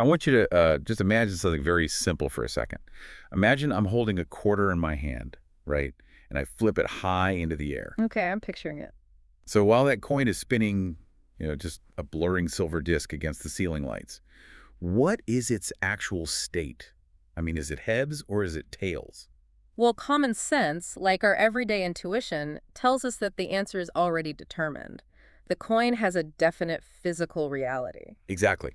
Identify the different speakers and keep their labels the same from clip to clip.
Speaker 1: I want you to just imagine something very simple for a second. Imagine I'm holding a quarter in my hand, right? And I flip it high into the air.
Speaker 2: Okay, I'm picturing it.
Speaker 1: So while that coin is spinning, just a blurring silver disc against the ceiling lights, what is its actual state? I mean, is it heads or is it tails?
Speaker 2: Well, common sense, like our everyday intuition, tells us that the answer is already determined. The coin has a definite physical reality.
Speaker 1: Exactly.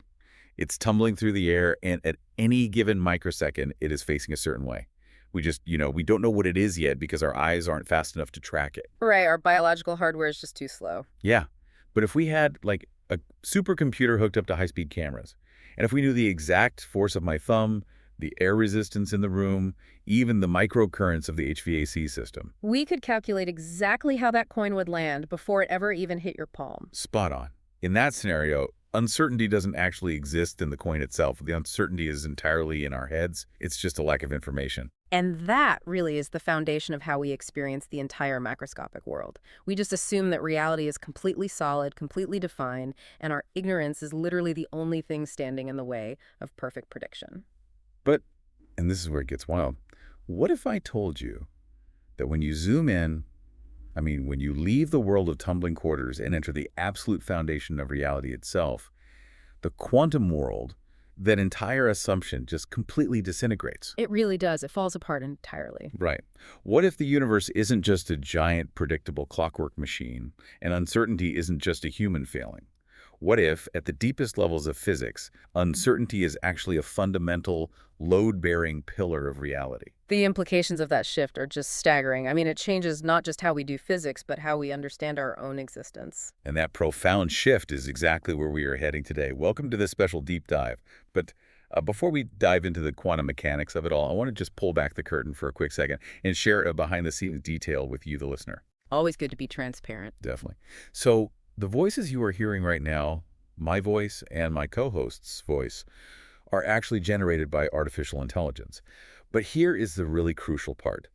Speaker 1: It's tumbling through the air, and at any given microsecond, it is facing a certain way. We don't know what it is yet because our eyes aren't fast enough to track it.
Speaker 2: Right, our biological hardware is just too slow.
Speaker 1: Yeah. But if we had, like, a supercomputer hooked up to high-speed cameras, and if we knew the exact force of my thumb, the air resistance in the room, even the microcurrents of the HVAC system,
Speaker 2: We could calculate exactly how that coin would land before it ever even hit your palm.
Speaker 1: spot on. In that scenario, uncertainty doesn't actually exist in the coin itself. The uncertainty is entirely in our heads. It's just a lack of information.
Speaker 2: And that really is the foundation of how we experience the entire macroscopic world. We just assume that reality is completely solid, completely defined, and our ignorance is literally the only thing standing in the way of perfect prediction.
Speaker 1: But, and this is where it gets wild, what if I told you that when you zoom in, when you leave the world of tumbling quarters and enter the absolute foundation of reality itself, the quantum world, that entire assumption just completely disintegrates?
Speaker 2: It really does. It falls apart entirely.
Speaker 1: Right. What if the universe isn't just a giant, predictable clockwork machine, and uncertainty isn't just a human failing? What if, at the deepest levels of physics, uncertainty is actually a fundamental, load-bearing pillar of reality?
Speaker 2: The implications of that shift are just staggering. I mean, it changes not just how we do physics, but how we understand our own existence.
Speaker 1: And that profound shift is exactly where we are heading today. Welcome to this special deep dive. But before we dive into the quantum mechanics of it all, I want to just pull back the curtain for a quick second and share a behind-the-scenes detail with you, the listener.
Speaker 2: Always good to be transparent.
Speaker 1: Definitely. So the voices you are hearing right now, my voice and my co-host's voice, are actually generated by artificial intelligence. But here is the really crucial part.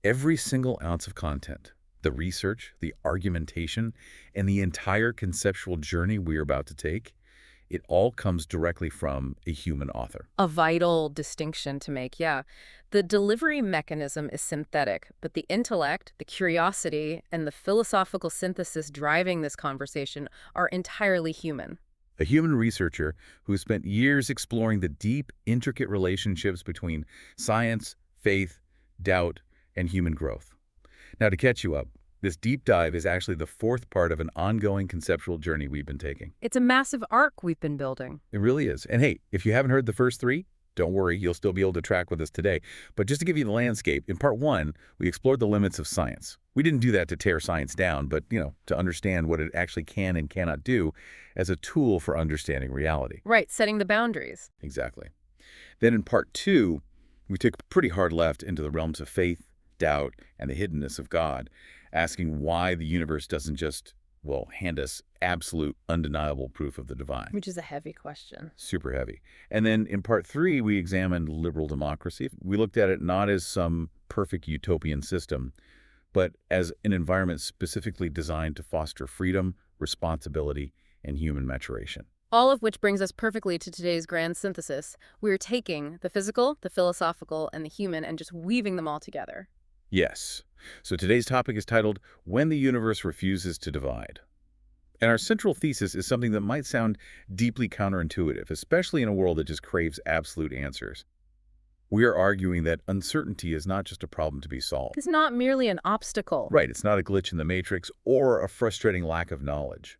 Speaker 1: Every single ounce of content, the research, the argumentation, and the entire conceptual journey we are about to take, it all comes directly from a human author.
Speaker 2: A vital distinction to make, yeah. The delivery mechanism is synthetic, but the intellect, the curiosity, and the philosophical synthesis driving this conversation are entirely human.
Speaker 1: A human researcher who spent years exploring the deep, intricate relationships between science, faith, doubt, and human growth. Now, to catch you up, this deep dive is actually the fourth part of an ongoing conceptual journey we've been taking.
Speaker 2: It's a massive arc we've been building.
Speaker 1: It really is. And hey, if you haven't heard the first three, don't worry, you'll still be able to track with us today. But just to give you the landscape, in part one, we explored the limits of science. We didn't do that to tear science down, but, to understand what it actually can and cannot do as a tool for understanding reality.
Speaker 2: Right, setting the boundaries.
Speaker 1: Exactly. Then in part two, we took a pretty hard left into the realms of faith, doubt, and the hiddenness of God, asking why the universe doesn't just, hand us absolute, undeniable proof of the divine.
Speaker 2: Which is a heavy question.
Speaker 1: Super heavy. And then in part three, we examined liberal democracy. We looked at it not as some perfect utopian system, but as an environment specifically designed to foster freedom, responsibility, and human maturation.
Speaker 2: All of which brings us perfectly to today's grand synthesis. We're taking the physical, the philosophical, and the human and just weaving them all together.
Speaker 1: Yes. So today's topic is titled, When the Universe Refuses to Divide. And our central thesis is something that might sound deeply counterintuitive, especially in a world that just craves absolute answers. We are arguing that uncertainty is not just a problem to be solved.
Speaker 2: It's not merely an obstacle.
Speaker 1: Right, it's not a glitch in the matrix or a frustrating lack of knowledge.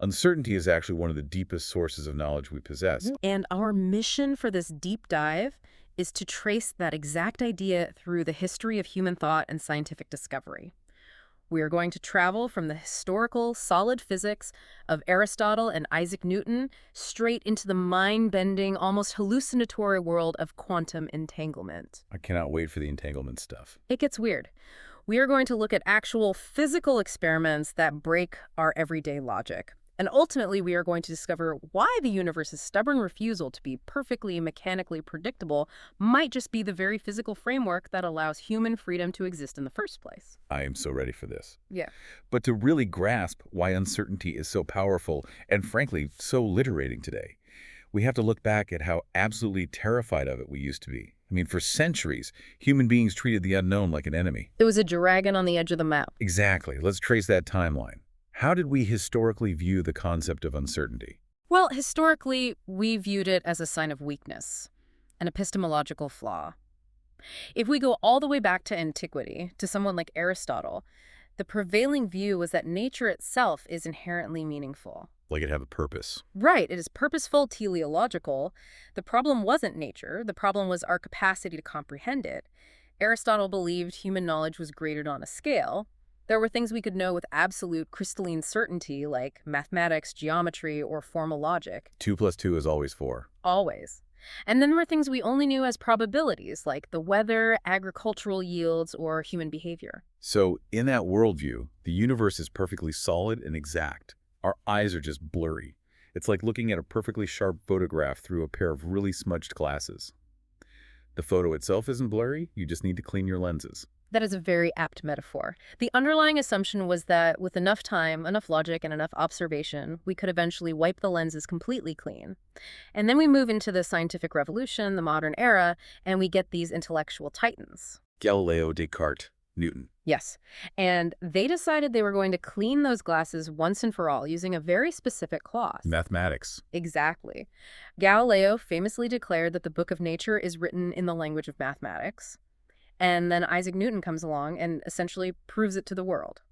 Speaker 1: Uncertainty is actually one of the deepest sources of knowledge we possess.
Speaker 2: And our mission for this deep dive is to trace that exact idea through the history of human thought and scientific discovery. We are going to travel from the historical, solid physics of Aristotle and Isaac Newton straight into the mind-bending, almost hallucinatory world of quantum entanglement.
Speaker 1: I cannot wait for the entanglement stuff.
Speaker 2: It gets weird. We are going to look at actual physical experiments that break our everyday logic. And ultimately, we are going to discover why the universe's stubborn refusal to be perfectly mechanically predictable might just be the very physical framework that allows human freedom to exist in the first place.
Speaker 1: I am so ready for this.
Speaker 2: Yeah.
Speaker 1: But to really grasp why uncertainty is so powerful and, frankly, so liberating today, We have to look back at how absolutely terrified of it we used to be. I mean, for centuries, human beings treated the unknown like an enemy.
Speaker 2: It was a dragon on the edge of the map.
Speaker 1: Exactly. Let's trace that timeline. How did we historically view the concept of uncertainty?
Speaker 2: Well, historically, we viewed it as a sign of weakness, an epistemological flaw. If we go all the way back to antiquity, to someone like Aristotle, the prevailing view was that nature itself is inherently meaningful.
Speaker 1: Like it have a purpose.
Speaker 2: Right, it is purposeful, teleological. The problem wasn't nature, the problem was our capacity to comprehend it. Aristotle believed human knowledge was graded on a scale. There were things we could know with absolute crystalline certainty, like mathematics, geometry, or formal logic.
Speaker 1: 2 plus 2 is always 4.
Speaker 2: Always. And then there were things we only knew as probabilities, like the weather, agricultural yields, or human behavior.
Speaker 1: So, in that worldview, the universe is perfectly solid and exact. Our eyes are just blurry. It's like looking at a perfectly sharp photograph through a pair of really smudged glasses. The photo itself isn't blurry, you just need to clean your lenses.
Speaker 2: That is a very apt metaphor. The underlying assumption was that with enough time, enough logic, and enough observation, we could eventually wipe the lenses completely clean. And then we move into the scientific revolution, the modern era, and we get these intellectual titans.
Speaker 1: Galileo, Descartes, Newton.
Speaker 2: Yes. And they decided they were going to clean those glasses once and for all using a very specific cloth.
Speaker 1: Mathematics.
Speaker 2: Exactly. Galileo famously declared that the book of nature is written in the language of mathematics. And then Isaac Newton comes along and essentially proves it to the world.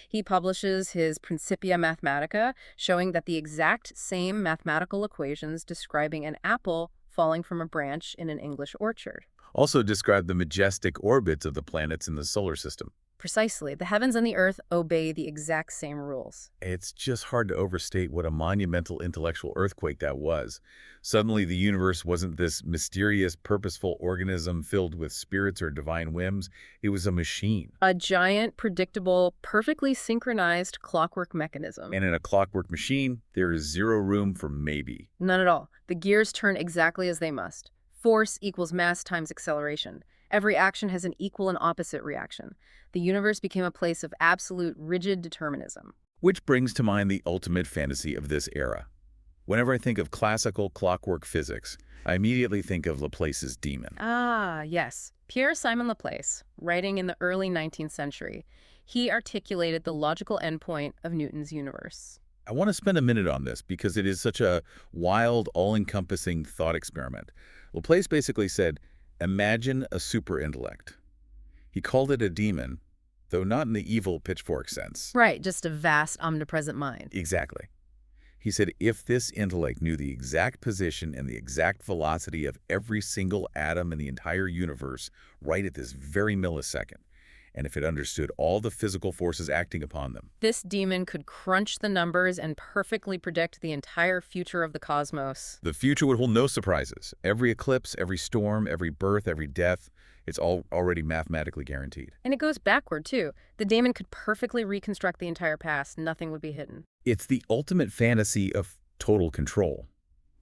Speaker 2: He publishes his Principia Mathematica, showing that the exact same mathematical equations describing an apple falling from a branch in an English orchard.
Speaker 1: Also describe the majestic orbits of the planets in the solar system.
Speaker 2: Precisely. The heavens and the earth obey the exact same rules.
Speaker 1: It's just hard to overstate what a monumental intellectual earthquake that was. Suddenly, the universe wasn't this mysterious, purposeful organism filled with spirits or divine whims. It was a machine.
Speaker 2: A giant, predictable, perfectly synchronized clockwork mechanism.
Speaker 1: And in a clockwork machine, there is zero room for maybe.
Speaker 2: None at all. The gears turn exactly as they must. Force equals mass times acceleration. Every action has an equal and opposite reaction. The universe became a place of absolute, rigid determinism.
Speaker 1: Which brings to mind the ultimate fantasy of this era. Whenever I think of classical clockwork physics, I immediately think of Laplace's demon.
Speaker 2: Ah, yes. Pierre-Simon Laplace, writing in the early 19th century, he articulated the logical endpoint of Newton's universe.
Speaker 1: I want to spend a minute on this because it is such a wild, all-encompassing thought experiment. Laplace basically said, imagine a super-intellect. He called it a demon, though not in the evil pitchfork sense.
Speaker 2: Right, just a vast, omnipresent mind.
Speaker 1: Exactly. He said if this intellect knew the exact position and the exact velocity of every single atom in the entire universe right at this very millisecond, and if it understood all the physical forces acting upon them.
Speaker 2: This demon could crunch the numbers and perfectly predict the entire future of the cosmos.
Speaker 1: The future would hold no surprises. Every eclipse, every storm, every birth, every death, it's all already mathematically guaranteed.
Speaker 2: And it goes backward, too. The demon could perfectly reconstruct the entire past. Nothing would be hidden.
Speaker 1: It's the ultimate fantasy of total control.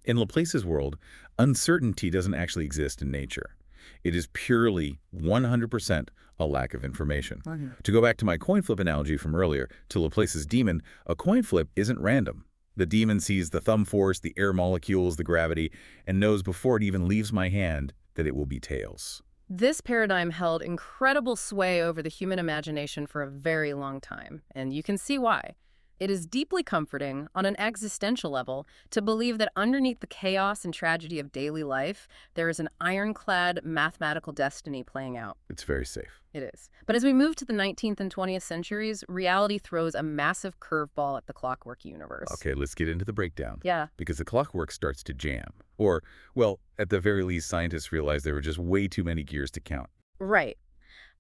Speaker 1: In Laplace's world, uncertainty doesn't actually exist in nature. It is purely 100% a lack of information.
Speaker 2: Okay.
Speaker 1: To go back to my coin flip analogy from earlier, to Laplace's demon, a coin flip isn't random. The demon sees the thumb force, the air molecules, the gravity, and knows before it even leaves my hand that it will be tails.
Speaker 2: This paradigm held incredible sway over the human imagination for a very long time, and you can see why. It is deeply comforting, on an existential level, to believe that underneath the chaos and tragedy of daily life, there is an ironclad mathematical destiny playing out.
Speaker 1: It's very safe.
Speaker 2: It is. But as we move to the 19th and 20th centuries, reality throws a massive curveball at the clockwork universe.
Speaker 1: Okay, let's get into the breakdown.
Speaker 2: Yeah.
Speaker 1: Because the clockwork starts to jam. Or, well, at the very least, scientists realized there were just way too many gears to count.
Speaker 2: Right.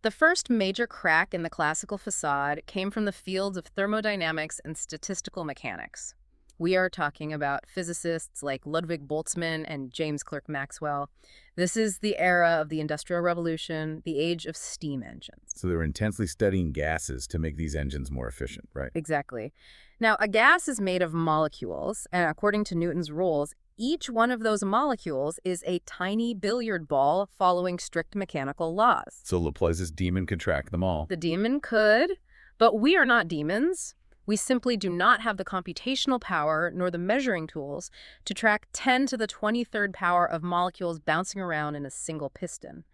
Speaker 2: The first major crack in the classical facade came from the fields of thermodynamics and statistical mechanics. We are talking about physicists like Ludwig Boltzmann and James Clerk Maxwell. This is the era of the Industrial Revolution, the age of steam engines.
Speaker 1: So they were intensely studying gases to make these engines more efficient, right?
Speaker 2: Exactly. Now, a gas is made of molecules, and according to Newton's rules, each one of those molecules is a tiny billiard ball following strict mechanical laws.
Speaker 1: So Laplace's demon could track them all.
Speaker 2: The demon could, but we are not demons. We simply do not have the computational power nor the measuring tools to track 10 to the 23rd power of molecules bouncing around in a single piston.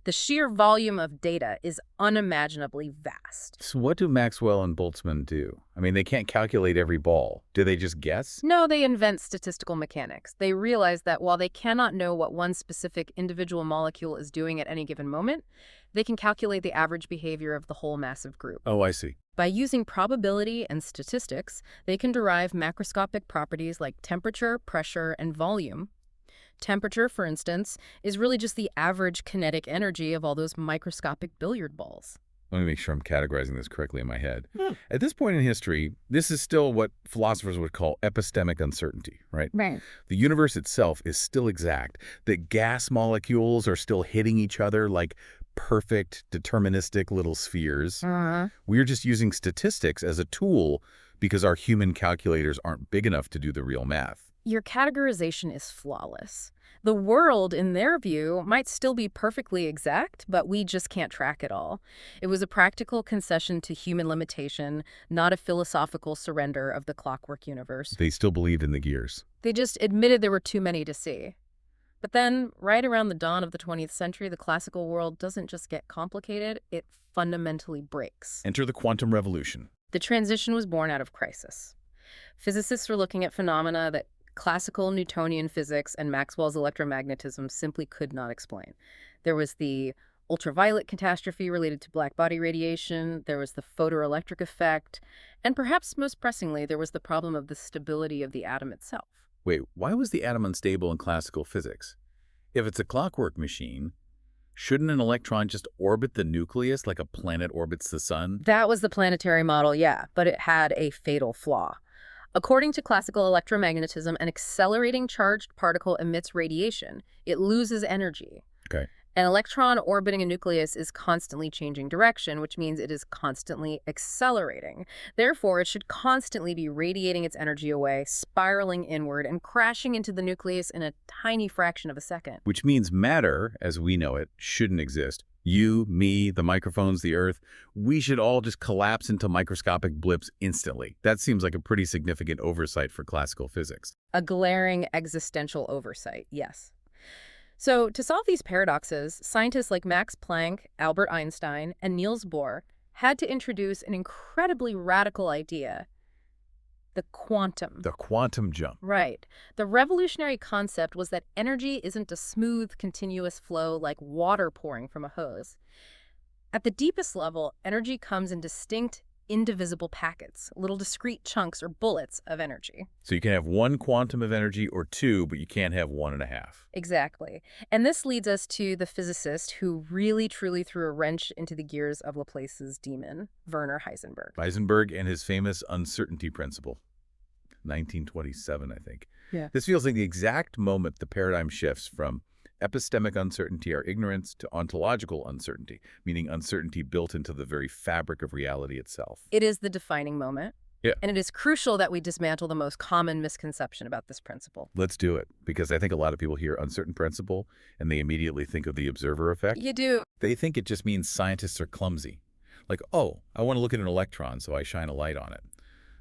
Speaker 2: The sheer volume of data is unimaginably vast.
Speaker 1: So what do Maxwell and Boltzmann do? I mean, they can't calculate every ball. Do they just guess?
Speaker 2: No, they invent statistical mechanics. They realize that while they cannot know what one specific individual molecule is doing at any given moment, they can calculate the average behavior of the whole massive group.
Speaker 1: Oh, I see.
Speaker 2: By using probability and statistics, they can derive macroscopic properties like temperature, pressure, and volume. Temperature, for instance, is really just the average kinetic energy of all those microscopic billiard balls.
Speaker 1: Let me make sure I'm categorizing this correctly in my head. At this point in history, this is still what philosophers would call epistemic uncertainty, right?
Speaker 2: Right.
Speaker 1: The universe itself is still exact. That gas molecules are still hitting each other like perfect, deterministic little spheres. We're just using statistics as a tool because our human calculators aren't big enough to do the real math.
Speaker 2: Your categorization is flawless. The world, in their view, might still be perfectly exact, but we just can't track it all. It was a practical concession to human limitation, not a philosophical surrender of the clockwork universe.
Speaker 1: They still believed in the gears.
Speaker 2: They just admitted there were too many to see. But then, right around the dawn of the 20th century, the classical world doesn't just get complicated, it fundamentally breaks.
Speaker 1: Enter the quantum revolution.
Speaker 2: The transition was born out of crisis. Physicists were looking at phenomena that classical Newtonian physics and Maxwell's electromagnetism simply could not explain. There was the ultraviolet catastrophe related to black body radiation, there was the photoelectric effect, and perhaps most pressingly, there was the problem of the stability of the atom itself.
Speaker 1: Wait, why was the atom unstable in classical physics? If it's a clockwork machine, shouldn't an electron just orbit the nucleus like a planet orbits the sun?
Speaker 2: That was the planetary model, yeah, but it had a fatal flaw. According to classical electromagnetism, an accelerating charged particle emits radiation. It loses energy.
Speaker 1: Okay.
Speaker 2: An electron orbiting a nucleus is constantly changing direction, which means it is constantly accelerating. Therefore, it should constantly be radiating its energy away, spiraling inward, and crashing into the nucleus in a tiny fraction of a second.
Speaker 1: Which means matter, as we know it, shouldn't exist. You, me, the microphones, the Earth, we should all just collapse into microscopic blips instantly. That seems like a pretty significant oversight for classical physics.
Speaker 2: A glaring existential oversight, yes. So, to solve these paradoxes, scientists like Max Planck, Albert Einstein, and Niels Bohr had to introduce an incredibly radical idea: the quantum.
Speaker 1: The quantum jump.
Speaker 2: Right. The revolutionary concept was that energy isn't a smooth, continuous flow like water pouring from a hose. At the deepest level, energy comes in distinct, indivisible packets, little discrete chunks or bullets of energy.
Speaker 1: So you can have one quantum of energy or two, but you can't have 1.5.
Speaker 2: Exactly. And this leads us to the physicist who really truly threw a wrench into the gears of Laplace's demon, Werner Heisenberg.
Speaker 1: Heisenberg and his famous uncertainty principle. 1927, I think.
Speaker 2: Yeah.
Speaker 1: This feels like the exact moment the paradigm shifts from epistemic uncertainty, or ignorance, to ontological uncertainty, meaning uncertainty built into the very fabric of reality itself.
Speaker 2: It is the defining moment.
Speaker 1: Yeah.
Speaker 2: And it is crucial that we dismantle the most common misconception about this principle.
Speaker 1: Let's do it, because I think a lot of people hear uncertain principle and they immediately think of the observer effect.
Speaker 2: You do.
Speaker 1: They think it just means scientists are clumsy. Like, oh, I want to look at an electron, so I shine a light on it.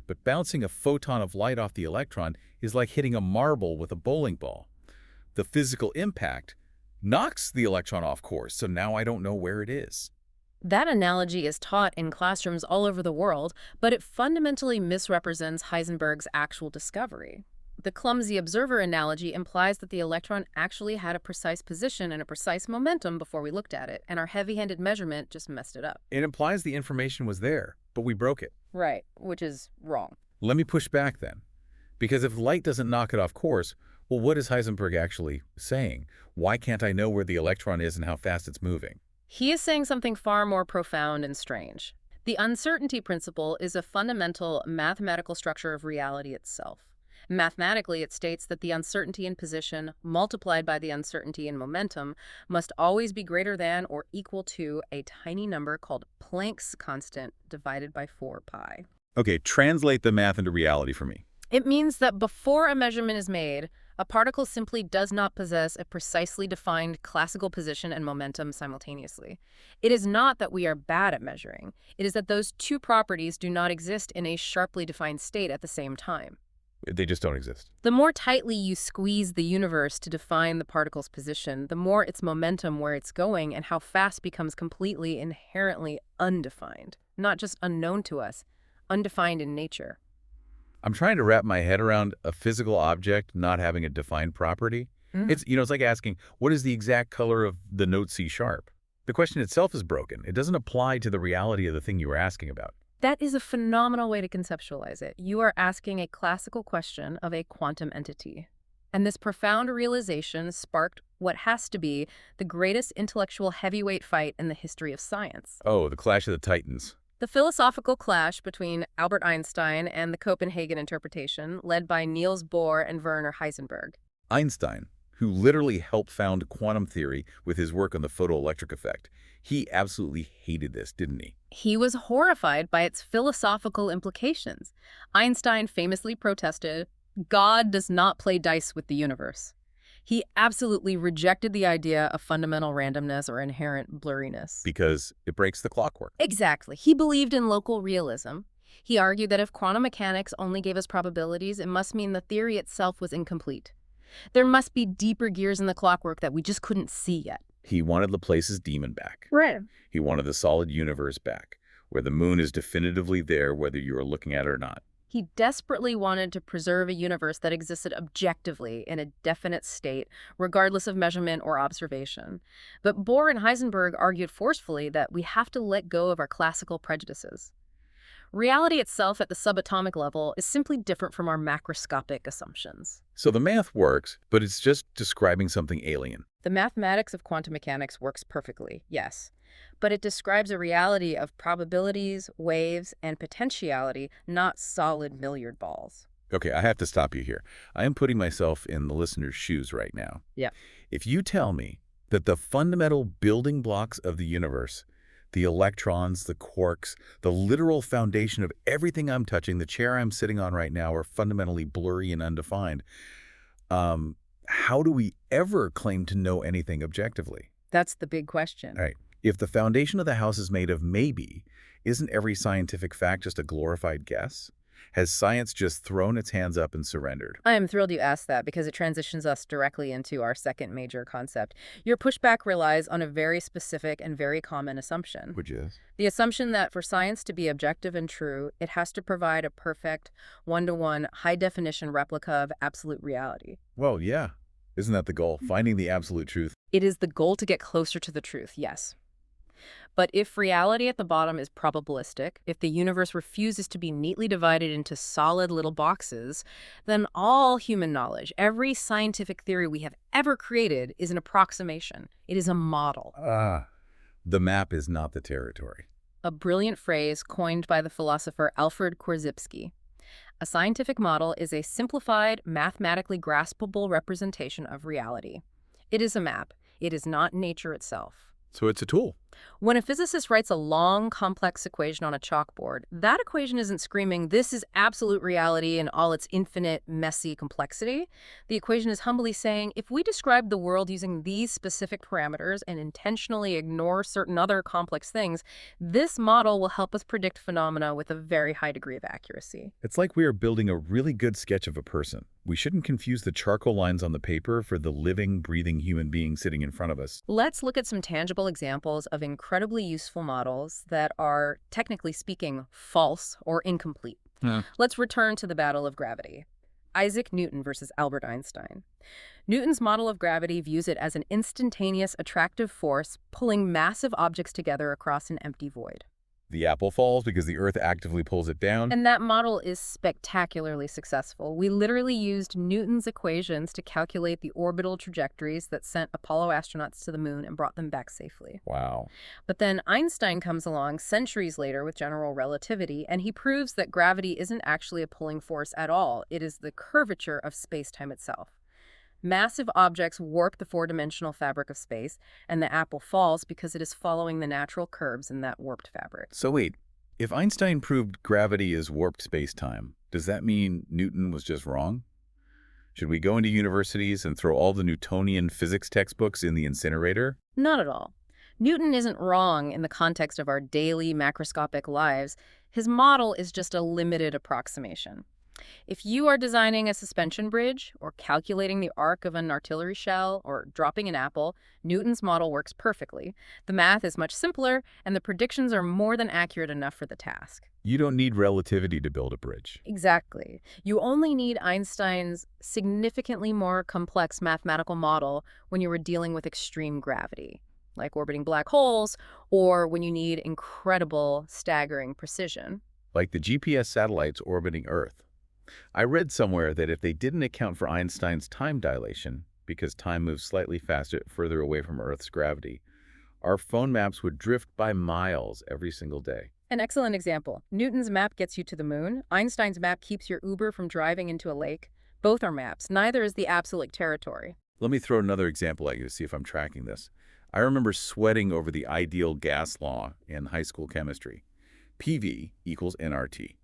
Speaker 1: But bouncing a photon of light off the electron is like hitting a marble with a bowling ball. The physical impact knocks the electron off course, so now I don't know where it is.
Speaker 2: That analogy is taught in classrooms all over the world, but it fundamentally misrepresents Heisenberg's actual discovery. The clumsy observer analogy implies that the electron actually had a precise position and a precise momentum before we looked at it, and our heavy-handed measurement just messed it up.
Speaker 1: It implies the information was there, but we broke it.
Speaker 2: Right, which is wrong.
Speaker 1: Let me push back then. Because if light doesn't knock it off course, well, what is Heisenberg actually saying? Why can't I know where the electron is and how fast it's moving?
Speaker 2: He is saying something far more profound and strange. The uncertainty principle is a fundamental mathematical structure of reality itself. Mathematically, it states that the uncertainty in position multiplied by the uncertainty in momentum must always be greater than or equal to a tiny number called Planck's constant divided by 4 pi.
Speaker 1: Okay, translate the math into reality for me.
Speaker 2: It means that before a measurement is made, A particle simply does not possess a precisely defined classical position and momentum simultaneously. It is not that we are bad at measuring. It is that those two properties do not exist in a sharply defined state at the same time.
Speaker 1: They just don't exist.
Speaker 2: The more tightly you squeeze the universe to define the particle's position, the more its momentum, where it's going, and how fast becomes completely inherently undefined. Not just unknown to us, undefined in nature.
Speaker 1: I'm trying to wrap my head around a physical object not having a defined property. It's like asking, what is the exact color of the note C sharp? The question itself is broken. It doesn't apply to the reality of the thing you were asking about.
Speaker 2: That is a phenomenal way to conceptualize it. You are asking a classical question of a quantum entity. And this profound realization sparked what has to be the greatest intellectual heavyweight fight in the history of science.
Speaker 1: Oh, the clash of the titans.
Speaker 2: The philosophical clash between Albert Einstein and the Copenhagen interpretation, led by Niels Bohr and Werner Heisenberg.
Speaker 1: Einstein, who literally helped found quantum theory with his work on the photoelectric effect, he absolutely hated this, didn't he?
Speaker 2: He was horrified by its philosophical implications. Einstein famously protested, "God does not play dice with the universe." He absolutely rejected the idea of fundamental randomness or inherent blurriness.
Speaker 1: Because it breaks the clockwork.
Speaker 2: Exactly. He believed in local realism. He argued that if quantum mechanics only gave us probabilities, it must mean the theory itself was incomplete. There must be deeper gears in the clockwork that we just couldn't see yet.
Speaker 1: He wanted Laplace's demon back.
Speaker 2: Right.
Speaker 1: He wanted the solid universe back, where the moon is definitively there whether you are looking at it or not.
Speaker 2: He desperately wanted to preserve a universe that existed objectively in a definite state, regardless of measurement or observation. But Bohr and Heisenberg argued forcefully that we have to let go of our classical prejudices. Reality itself at the subatomic level is simply different from our macroscopic assumptions.
Speaker 1: So the math works, but it's just describing something alien.
Speaker 2: The mathematics of quantum mechanics works perfectly, yes. But it describes a reality of probabilities, waves, and potentiality, not solid billiard balls.
Speaker 1: Okay, I have to stop you here. I am putting myself in the listener's shoes right now.
Speaker 2: Yeah.
Speaker 1: If you tell me that the fundamental building blocks of the universe, the electrons, the quarks, the literal foundation of everything I'm touching, the chair I'm sitting on right now, are fundamentally blurry and undefined, how do we ever claim to know anything objectively?
Speaker 2: That's the big question.
Speaker 1: All right. If the foundation of the house is made of maybe, isn't every scientific fact just a glorified guess? Has science just thrown its hands up and surrendered?
Speaker 2: I am thrilled you asked that because it transitions us directly into our second major concept. Your pushback relies on a very specific and very common assumption.
Speaker 1: Which is?
Speaker 2: The assumption that for science to be objective and true, it has to provide a perfect, one-to-one, high-definition replica of absolute reality.
Speaker 1: Well, yeah. Isn't that the goal? Finding the absolute truth?
Speaker 2: It is the goal to get closer to the truth, yes. But if reality at the bottom is probabilistic, if the universe refuses to be neatly divided into solid little boxes, then all human knowledge, every scientific theory we have ever created, is an approximation. It is a model.
Speaker 1: The map is not the territory.
Speaker 2: A brilliant phrase coined by the philosopher Alfred Korzybski. A scientific model is a simplified, mathematically graspable representation of reality. It is a map. It is not nature itself.
Speaker 1: So it's a tool.
Speaker 2: When a physicist writes a long, complex equation on a chalkboard, that equation isn't screaming, "This is absolute reality in all its infinite, messy complexity." The equation is humbly saying, if we describe the world using these specific parameters and intentionally ignore certain other complex things, this model will help us predict phenomena with a very high degree of accuracy.
Speaker 1: It's like we are building a really good sketch of a person. We shouldn't confuse the charcoal lines on the paper for the living, breathing human being sitting in front of us.
Speaker 2: Let's look at some tangible examples of incredibly useful models that are, technically speaking, false or incomplete. Let's return to the battle of gravity. Isaac Newton versus Albert Einstein. Newton's model of gravity views it as an instantaneous attractive force pulling massive objects together across an empty void.
Speaker 1: The apple falls because the Earth actively pulls it down.
Speaker 2: And that model is spectacularly successful. We literally used Newton's equations to calculate the orbital trajectories that sent Apollo astronauts to the moon and brought them back safely.
Speaker 1: Wow.
Speaker 2: But then Einstein comes along centuries later with general relativity, and he proves that gravity isn't actually a pulling force at all. It is the curvature of space-time itself. Massive objects warp the four-dimensional fabric of space, and the apple falls because it is following the natural curves in that warped fabric.
Speaker 1: So wait, if Einstein proved gravity is warped space-time, does that mean Newton was just wrong? Should we go into universities and throw all the Newtonian physics textbooks in the incinerator?
Speaker 2: Not at all. Newton isn't wrong in the context of our daily macroscopic lives. His model is just a limited approximation. If you are designing a suspension bridge, or calculating the arc of an artillery shell, or dropping an apple, Newton's model works perfectly. The math is much simpler, and the predictions are more than accurate enough for the task.
Speaker 1: You don't need relativity to build a bridge.
Speaker 2: Exactly. You only need Einstein's significantly more complex mathematical model when you were dealing with extreme gravity, like orbiting black holes, or when you need incredible, staggering precision.
Speaker 1: Like the GPS satellites orbiting Earth. I read somewhere that if they didn't account for Einstein's time dilation, because time moves slightly faster further away from Earth's gravity, our phone maps would drift by miles every single day.
Speaker 2: An excellent example. Newton's map gets you to the moon. Einstein's map keeps your Uber from driving into a lake. Both are maps. Neither is the absolute territory.
Speaker 1: Let me throw another example at you to see if I'm tracking this. I remember sweating over the ideal gas law in high school chemistry. PV equals nRT.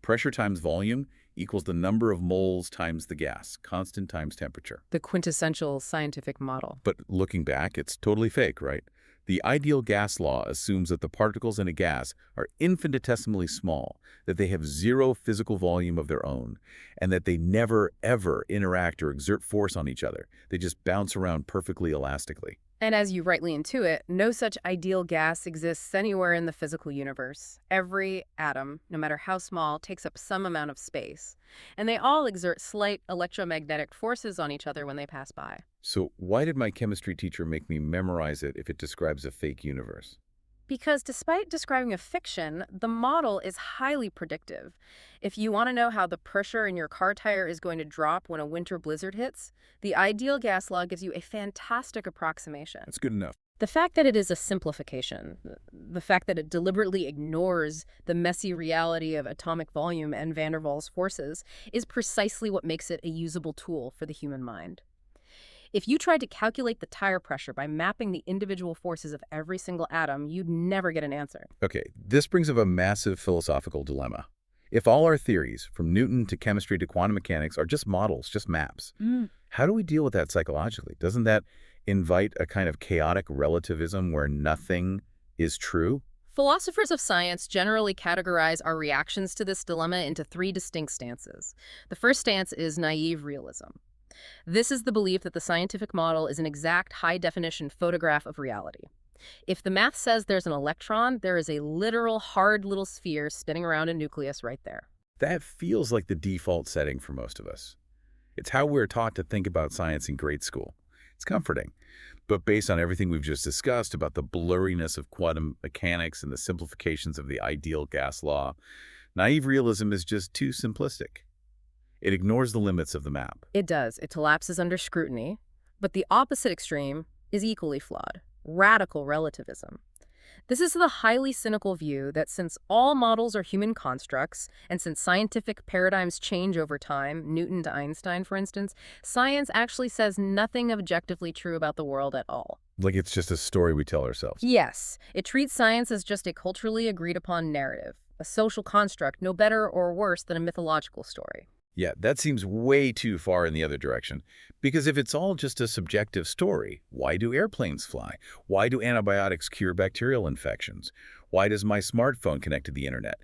Speaker 1: Pressure times volume equals the number of moles times the gas, constant times temperature.
Speaker 2: The quintessential scientific model.
Speaker 1: But looking back, it's totally fake, right? The ideal gas law assumes that the particles in a gas are infinitesimally small, that they have zero physical volume of their own, and that they never, ever interact or exert force on each other. They just bounce around perfectly elastically.
Speaker 2: And as you rightly intuit, no such ideal gas exists anywhere in the physical universe. Every atom, no matter how small, takes up some amount of space. And they all exert slight electromagnetic forces on each other when they pass by.
Speaker 1: So why did my chemistry teacher make me memorize it if it describes a fake universe?
Speaker 2: Because despite describing a fiction, the model is highly predictive. If you want to know how the pressure in your car tire is going to drop when a winter blizzard hits, the ideal gas law gives you a fantastic approximation.
Speaker 1: That's good enough.
Speaker 2: The fact that it is a simplification, the fact that it deliberately ignores the messy reality of atomic volume and van der Waals forces, is precisely what makes it a usable tool for the human mind. If you tried to calculate the tire pressure by mapping the individual forces of every single atom, you'd never get an answer.
Speaker 1: Okay, this brings up a massive philosophical dilemma. If all our theories, from Newton to chemistry to quantum mechanics, are just models, just maps, how do we deal with that psychologically? Doesn't that invite a kind of chaotic relativism where nothing is true?
Speaker 2: Philosophers of science generally categorize our reactions to this dilemma into three distinct stances. The first stance is naive realism. This is the belief that the scientific model is an exact, high-definition photograph of reality. If the math says there's an electron, there is a literal, hard little sphere spinning around a nucleus right there.
Speaker 1: That feels like the default setting for most of us. It's how we're taught to think about science in grade school. It's comforting. But based on everything we've just discussed about the blurriness of quantum mechanics and the simplifications of the ideal gas law, naive realism is just too simplistic. It ignores the limits of the map.
Speaker 2: It does. It collapses under scrutiny. But the opposite extreme is equally flawed. Radical relativism. This is the highly cynical view that since all models are human constructs, and since scientific paradigms change over time, Newton to Einstein, for instance, science actually says nothing objectively true about the world at all.
Speaker 1: Like it's just a story we tell ourselves.
Speaker 2: Yes, it treats science as just a culturally agreed-upon narrative, a social construct no better or worse than a mythological story.
Speaker 1: Yeah, that seems way too far in the other direction. Because if it's all just a subjective story, why do airplanes fly? Why do antibiotics cure bacterial infections? Why does my smartphone connect to the internet?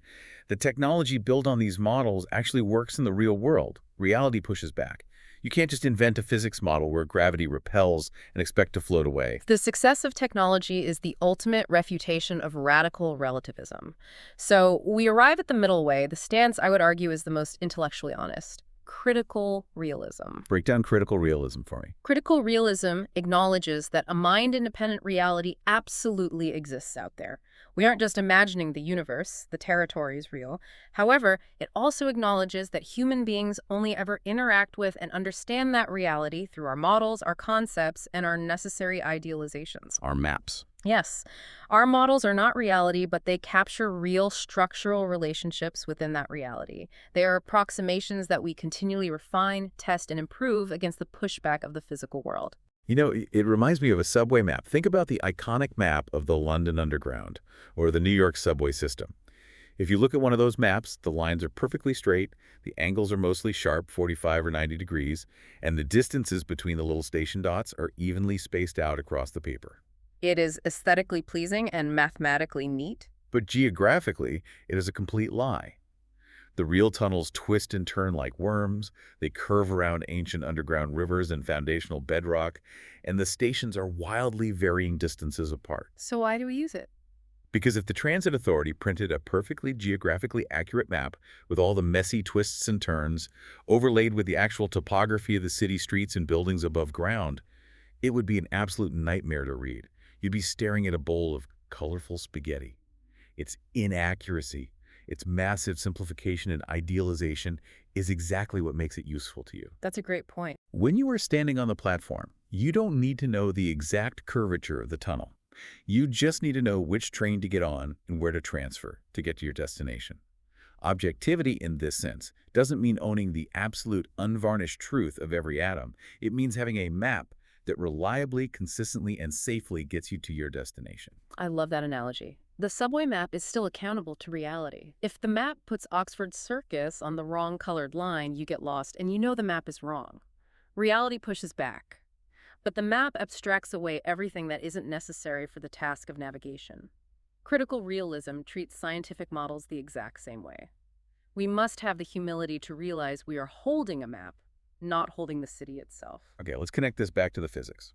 Speaker 1: The technology built on these models actually works in the real world. Reality pushes back. You can't just invent a physics model where gravity repels and expect to float away.
Speaker 2: The success of technology is the ultimate refutation of radical relativism. So we arrive at the middle way. The stance, I would argue, is the most intellectually honest. Critical realism.
Speaker 1: Break down critical realism for me.
Speaker 2: Critical realism acknowledges that a mind-independent reality absolutely exists out there. We aren't just imagining the universe, the territory is real. However, it also acknowledges that human beings only ever interact with and understand that reality through our models, our concepts, and our necessary idealizations.
Speaker 1: Our maps.
Speaker 2: Yes, our models are not reality, but they capture real structural relationships within that reality. They are approximations that we continually refine, test, and improve against the pushback of the physical world.
Speaker 1: You know, it reminds me of a subway map. Think about the iconic map of the London Underground or the New York subway system. If you look at one of those maps, the lines are perfectly straight, the angles are mostly sharp, 45 or 90 degrees, and the distances between the little station dots are evenly spaced out across the paper.
Speaker 2: It is aesthetically pleasing and mathematically neat.
Speaker 1: But geographically, it is a complete lie. The real tunnels twist and turn like worms, they curve around ancient underground rivers and foundational bedrock, and the stations are wildly varying distances apart.
Speaker 2: So why do we use it?
Speaker 1: Because if the transit authority printed a perfectly geographically accurate map with all the messy twists and turns, overlaid with the actual topography of the city streets and buildings above ground, it would be an absolute nightmare to read. You'd be staring at a bowl of colorful spaghetti. Its inaccuracy, its massive simplification and idealization is exactly what makes it useful to you.
Speaker 2: That's a great point.
Speaker 1: When you are standing on the platform, you don't need to know the exact curvature of the tunnel. You just need to know which train to get on and where to transfer to get to your destination. Objectivity in this sense doesn't mean owning the absolute unvarnished truth of every atom. It means having a map that reliably, consistently, and safely gets you to your destination.
Speaker 2: I love that analogy. The subway map is still accountable to reality. If the map puts Oxford Circus on the wrong colored line, you get lost and you know the map is wrong. Reality pushes back. But the map abstracts away everything that isn't necessary for the task of navigation. Critical realism treats scientific models the exact same way. We must have the humility to realize we are holding a map, not holding the city itself.
Speaker 1: Okay, let's connect this back to the physics.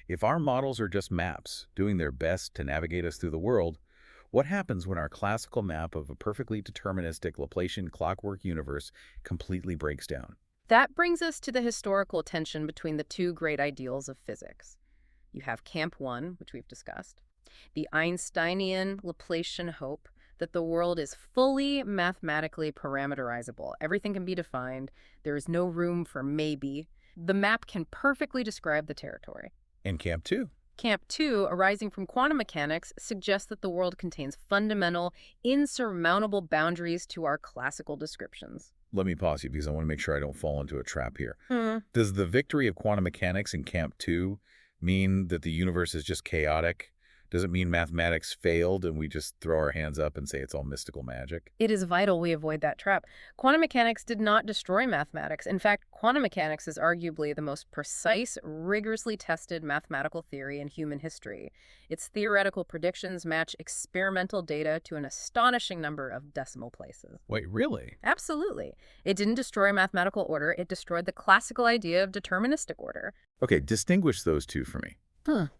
Speaker 1: If our models are just maps, doing their best to navigate us through the world, what happens when our classical map of a perfectly deterministic Laplacian clockwork universe completely breaks down?
Speaker 2: That brings us to the historical tension between the two great ideals of physics. You have Camp 1, which we've discussed, the Einsteinian Laplacian hope that the world is fully mathematically parameterizable. Everything can be defined. There is no room for maybe. The map can perfectly describe the territory.
Speaker 1: And Camp 2?
Speaker 2: Camp 2, arising from quantum mechanics, suggests that the world contains fundamental, insurmountable boundaries to our classical descriptions.
Speaker 1: Let me pause you because I want to make sure I don't fall into a trap here.
Speaker 2: Hmm.
Speaker 1: Does the victory of quantum mechanics in Camp 2 mean that the universe is just chaotic? Does it mean mathematics failed and we just throw our hands up and say it's all mystical magic?
Speaker 2: It is vital we avoid that trap. Quantum mechanics did not destroy mathematics. In fact, quantum mechanics is arguably the most precise, rigorously tested mathematical theory in human history. Its theoretical predictions match experimental data to an astonishing number of decimal places.
Speaker 1: Wait, really?
Speaker 2: Absolutely. It didn't destroy mathematical order. It destroyed the classical idea of deterministic order.
Speaker 1: Okay, distinguish those two for me.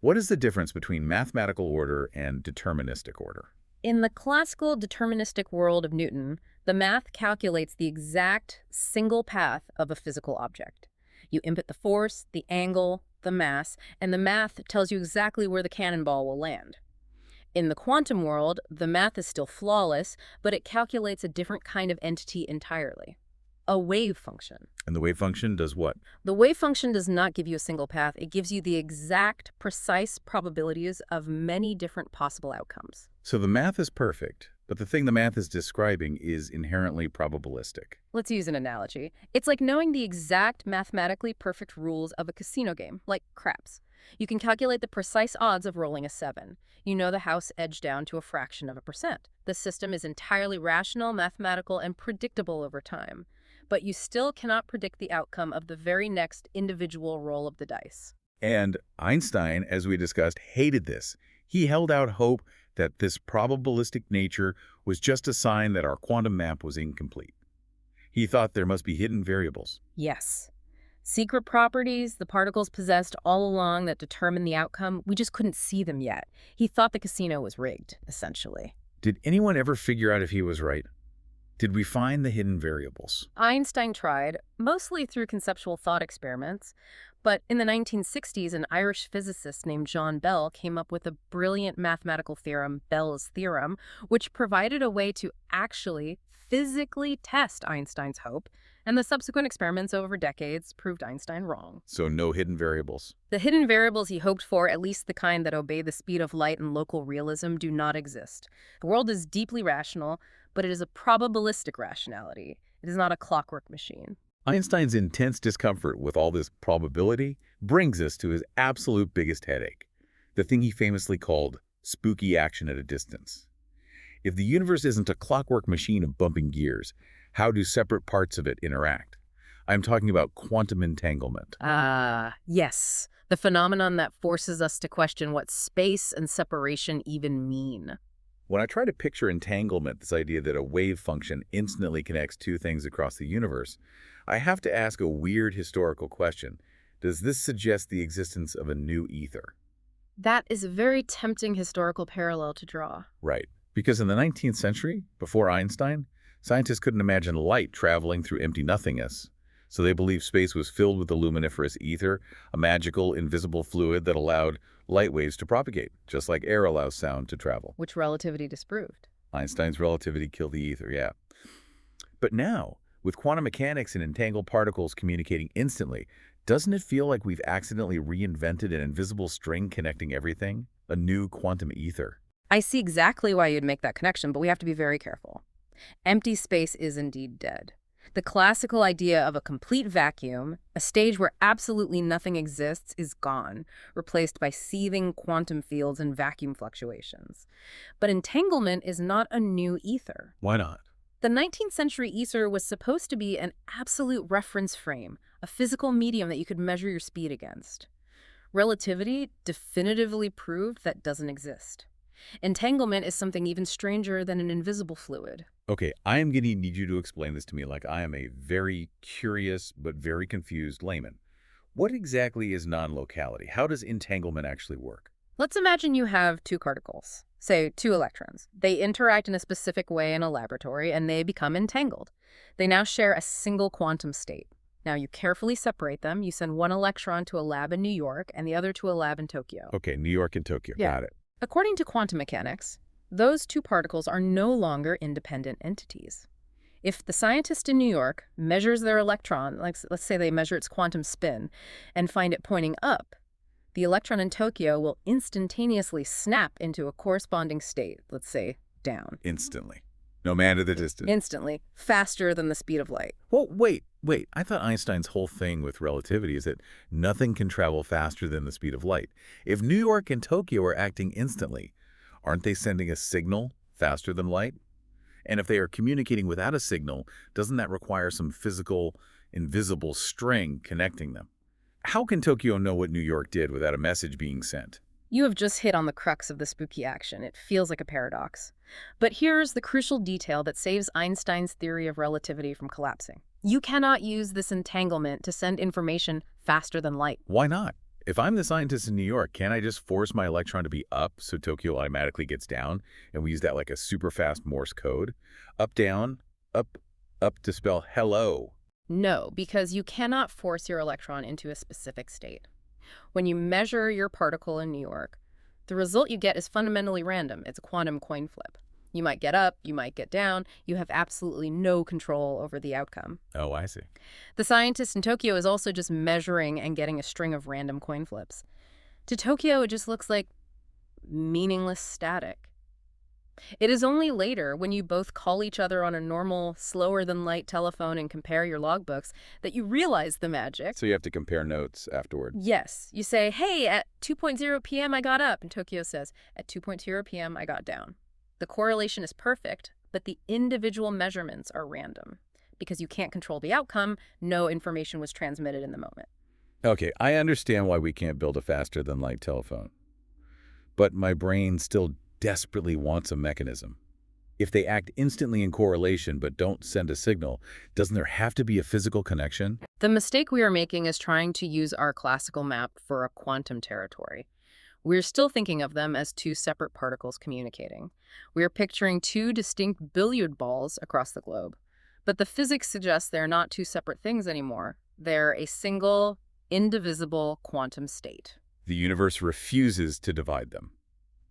Speaker 1: What is the difference between mathematical order and deterministic order?
Speaker 2: In the classical deterministic world of Newton, the math calculates the exact single path of a physical object. You input the force, the angle, the mass, and the math tells you exactly where the cannonball will land. In the quantum world, the math is still flawless, but it calculates a different kind of entity entirely. A wave function.
Speaker 1: And the wave function does what?
Speaker 2: The wave function does not give you a single path. It gives you the exact, precise probabilities of many different possible outcomes.
Speaker 1: So the math is perfect, but the thing the math is describing is inherently probabilistic.
Speaker 2: Let's use an analogy. It's like knowing the exact mathematically perfect rules of a casino game, like craps. You can calculate the precise odds of rolling a 7. You know the house edge down to a fraction of a percent. The system is entirely rational, mathematical, and predictable over time. But you still cannot predict the outcome of the very next individual roll of the dice.
Speaker 1: And Einstein, as we discussed, hated this. He held out hope that this probabilistic nature was just a sign that our quantum map was incomplete. He thought there must be hidden variables.
Speaker 2: Yes. Secret properties the particles possessed all along that determine the outcome, we just couldn't see them yet. He thought the casino was rigged, essentially.
Speaker 1: Did anyone ever figure out if he was right? Did we find the hidden variables?
Speaker 2: Einstein tried, mostly through conceptual thought experiments, but in the 1960s, an Irish physicist named John Bell came up with a brilliant mathematical theorem, Bell's theorem, which provided a way to actually physically test Einstein's hope, and the subsequent experiments over decades proved Einstein wrong.
Speaker 1: So no hidden variables.
Speaker 2: The hidden variables he hoped for, at least the kind that obey the speed of light and local realism, do not exist. The world is deeply rational, but it is a probabilistic rationality. It is not a clockwork machine.
Speaker 1: Einstein's intense discomfort with all this probability brings us to his absolute biggest headache, the thing he famously called spooky action at a distance. If the universe isn't a clockwork machine of bumping gears, how do separate parts of it interact? I'm talking about quantum entanglement.
Speaker 2: Yes. The phenomenon that forces us to question what space and separation even mean.
Speaker 1: When I try to picture entanglement, this idea that a wave function instantly connects two things across the universe, I have to ask a weird historical question. Does this suggest the existence of a new ether?
Speaker 2: That is a very tempting historical parallel to draw.
Speaker 1: Right. Because in the 19th century, before Einstein, scientists couldn't imagine light traveling through empty nothingness. So they believed space was filled with the luminiferous ether, a magical, invisible fluid that allowed light waves to propagate, just like air allows sound to travel.
Speaker 2: Which relativity disproved.
Speaker 1: Einstein's relativity killed the ether, yeah. But now, with quantum mechanics and entangled particles communicating instantly, doesn't it feel like we've accidentally reinvented an invisible string connecting everything? A new quantum ether?
Speaker 2: I see exactly why you'd make that connection, but we have to be very careful. Empty space is indeed dead. The classical idea of a complete vacuum, a stage where absolutely nothing exists, is gone, replaced by seething quantum fields and vacuum fluctuations. But entanglement is not a new ether.
Speaker 1: Why not?
Speaker 2: The 19th century ether was supposed to be an absolute reference frame, a physical medium that you could measure your speed against. Relativity definitively proved that doesn't exist. Entanglement is something even stranger than an invisible fluid.
Speaker 1: Okay, I am going to need you to explain this to me like I am a very curious but very confused layman. What exactly is non-locality? How does entanglement actually work?
Speaker 2: Let's imagine you have two particles, say two electrons. They interact in a specific way in a laboratory and they become entangled. They now share a single quantum state. Now you carefully separate them. You send one electron to a lab in New York and the other to a lab in Tokyo.
Speaker 1: Okay, New York and Tokyo.
Speaker 2: Yeah.
Speaker 1: Got it.
Speaker 2: According to quantum mechanics, those two particles are no longer independent entities. If the scientist in New York measures their electron, like let's say they measure its quantum spin, and find it pointing up, the electron in Tokyo will instantaneously snap into a corresponding state, let's say down.
Speaker 1: Instantly. No matter the distance.
Speaker 2: Instantly, faster than the speed of light.
Speaker 1: Well, wait. I thought Einstein's whole thing with relativity is that nothing can travel faster than the speed of light. If New York and Tokyo are acting instantly, aren't they sending a signal faster than light? And if they are communicating without a signal, doesn't that require some physical, invisible string connecting them? How can Tokyo know what New York did without a message being sent?
Speaker 2: You have just hit on the crux of the spooky action. It feels like a paradox. But here's the crucial detail that saves Einstein's theory of relativity from collapsing. You cannot use this entanglement to send information faster than light.
Speaker 1: Why not? If I'm the scientist in New York, can't I just force my electron to be up so Tokyo automatically gets down? And we use that like a super fast Morse code? Up, down, up to spell hello.
Speaker 2: No, because you cannot force your electron into a specific state. When you measure your particle in New York, the result you get is fundamentally random. It's a quantum coin flip. You might get up, you might get down. You have absolutely no control over the outcome.
Speaker 1: Oh, I see.
Speaker 2: The scientist in Tokyo is also just measuring and getting a string of random coin flips. To Tokyo, it just looks like meaningless static. It is only later, when you both call each other on a normal, slower-than-light telephone and compare your logbooks, that you realize the magic.
Speaker 1: So you have to compare notes afterward.
Speaker 2: Yes. You say, hey, at 2:00 p.m. I got up, and Tokyo says, at 2:00 p.m. I got down. The correlation is perfect, but the individual measurements are random. Because you can't control the outcome, no information was transmitted in the moment.
Speaker 1: Okay, I understand why we can't build a faster-than-light telephone. But my brain still desperately wants a mechanism. If they act instantly in correlation but don't send a signal, doesn't there have to be a physical connection?
Speaker 2: The mistake we are making is trying to use our classical map for a quantum territory. We're still thinking of them as two separate particles communicating. We're picturing two distinct billiard balls across the globe. But the physics suggests they're not two separate things anymore. They're a single, indivisible quantum state.
Speaker 1: The universe refuses to divide them.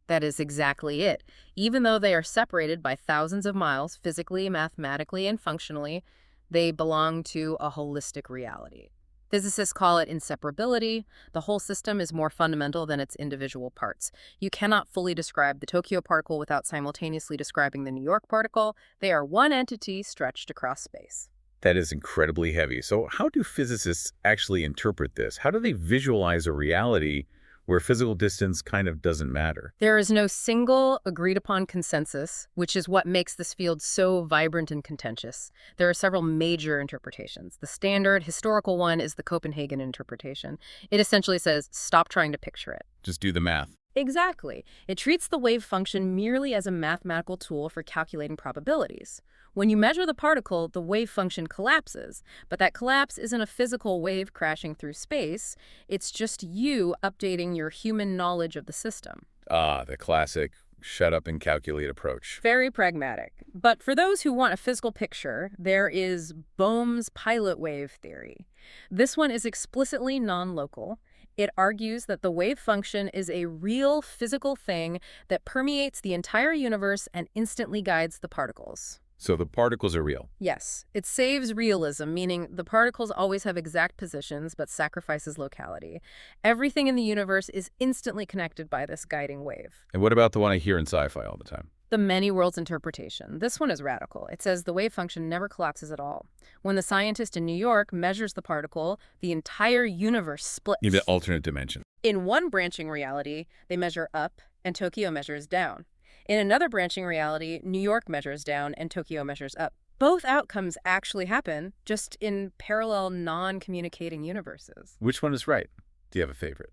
Speaker 2: That is exactly it. Even though they are separated by thousands of miles, physically, mathematically, and functionally, they belong to a holistic reality. Physicists call it inseparability. The whole system is more fundamental than its individual parts. You cannot fully describe the Tokyo particle without simultaneously describing the New York particle. They are one entity stretched across space.
Speaker 1: That is incredibly heavy. So how do physicists actually interpret this? How do they visualize a reality where physical distance kind of doesn't matter.
Speaker 2: There is no single agreed-upon consensus, which is what makes this field so vibrant and contentious. There are several major interpretations. The standard historical one is the Copenhagen interpretation. It essentially says, stop trying to picture it.
Speaker 1: Just do the math.
Speaker 2: Exactly. It treats the wave function merely as a mathematical tool for calculating probabilities. When you measure the particle, the wave function collapses, but that collapse isn't a physical wave crashing through space. It's just you updating your human knowledge of the system.
Speaker 1: Ah, the classic shut up and calculate approach.
Speaker 2: Very pragmatic. But for those who want a physical picture, there is Bohm's pilot wave theory. This one is explicitly non-local. It argues that the wave function is a real physical thing that permeates the entire universe and instantly guides the particles.
Speaker 1: So the particles are real.
Speaker 2: Yes, it saves realism, meaning the particles always have exact positions but sacrifices locality. Everything in the universe is instantly connected by this guiding wave.
Speaker 1: And what about the one I hear in sci-fi all the time?
Speaker 2: The many worlds interpretation. This one is radical. It says the wave function never collapses at all. When the scientist in New York measures the particle, the entire universe splits.
Speaker 1: Even the alternate dimension.
Speaker 2: In one branching reality, they measure up and Tokyo measures down. In another branching reality, New York measures down and Tokyo measures up. Both outcomes actually happen, just in parallel non-communicating universes.
Speaker 1: Which one is right? Do you have a favorite?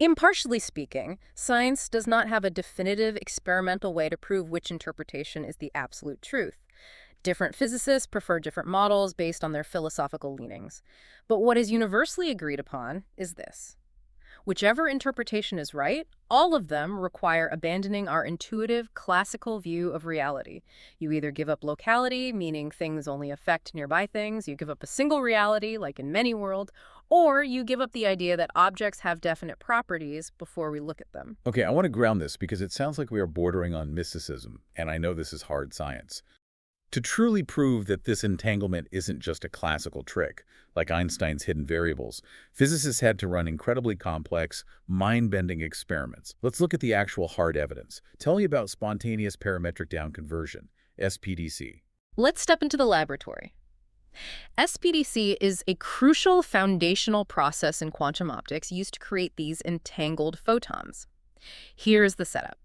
Speaker 2: Impartially speaking, science does not have a definitive experimental way to prove which interpretation is the absolute truth. Different physicists prefer different models based on their philosophical leanings. But what is universally agreed upon is this. Whichever interpretation is right, all of them require abandoning our intuitive, classical view of reality. You either give up locality, meaning things only affect nearby things, you give up a single reality, like in many worlds, or you give up the idea that objects have definite properties before we look at them.
Speaker 1: Okay, I want to ground this because it sounds like we are bordering on mysticism, and I know this is hard science. To truly prove that this entanglement isn't just a classical trick, like Einstein's hidden variables, physicists had to run incredibly complex, mind-bending experiments. Let's look at the actual hard evidence. Tell me about spontaneous parametric down conversion, SPDC.
Speaker 2: Let's step into the laboratory. SPDC is a crucial foundational process in quantum optics used to create these entangled photons. Here's the setup.